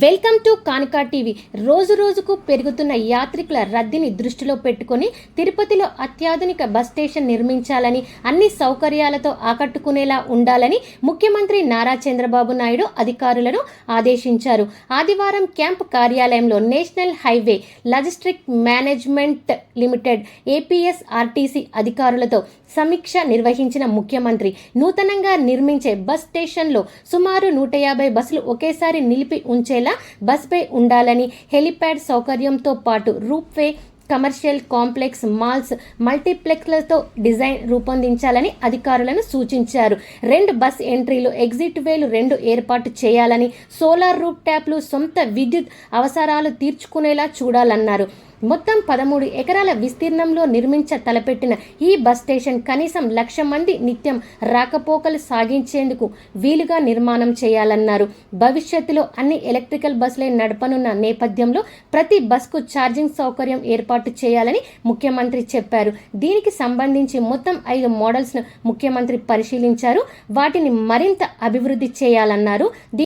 Welcome to కానుకా TV. రోజు రోజుకు పెరుగుతున్న యాత్రికుల రద్దీని దృష్టిలో పెట్టుకుని తిరుపతిలో అత్యాధునిక బస్ స్టేషన్ నిర్మించాలని, అన్ని సౌకర్యాలతో ఆకట్టుకునేలా ఉండాలని ముఖ్యమంత్రి నారా చంద్రబాబు నాయుడు అధికారులను ఆదేశించారు. ఆదివారం క్యాంప్ కార్యాలయంలో national highway logistic management limited APSRTC అధికారులతో సమీక్ష నిర్వహించిన ముఖ్యమంత్రి నూతనంగా నిర్మించే బస్ స్టేషన్లో సుమారు 150 బస్సులు ఒకేసారి నిలిపి ఉంచేలా బస్పై ఉండాలని, హెలిప్యాడ్ సౌకర్యంతో పాటు రూప్వే, కమర్షియల్ కాంప్లెక్స్, మాల్స్, మల్టీప్లెక్స్లతో డిజైన్ రూపొందించాలని అధికారులను సూచించారు. 2 బస్ ఎంట్రీలు, ఎగ్జిట్ వేలు 2 ఏర్పాటు చేయాలని, సోలార్ రూప్ ట్యాప్లు సొంత విద్యుత్ అవసరాలు తీర్చుకునేలా చూడాలన్నారు. మొత్తం 13 ఎకరాల విస్తీర్ణంలో నిర్మించ తలపెట్టిన ఈ బస్ స్టేషన్ కనీసం 1,00,000 మంది నిత్యం రాకపోకలు సాగించేందుకు వీలుగా నిర్మాణం చేయాలన్నారు. భవిష్యత్తులో అన్ని ఎలక్ట్రికల్ బస్సులే నడపనున్న నేపథ్యంలో ప్రతి బస్కు ఛార్జింగ్ సౌకర్యం ఏర్పాటు చేయాలని ముఖ్యమంత్రి చెప్పారు. దీనికి సంబంధించి మొత్తం 5 మోడల్స్ను ముఖ్యమంత్రి పరిశీలించారు. వాటిని మరింత అభివృద్ధి చేయాలన్నారు.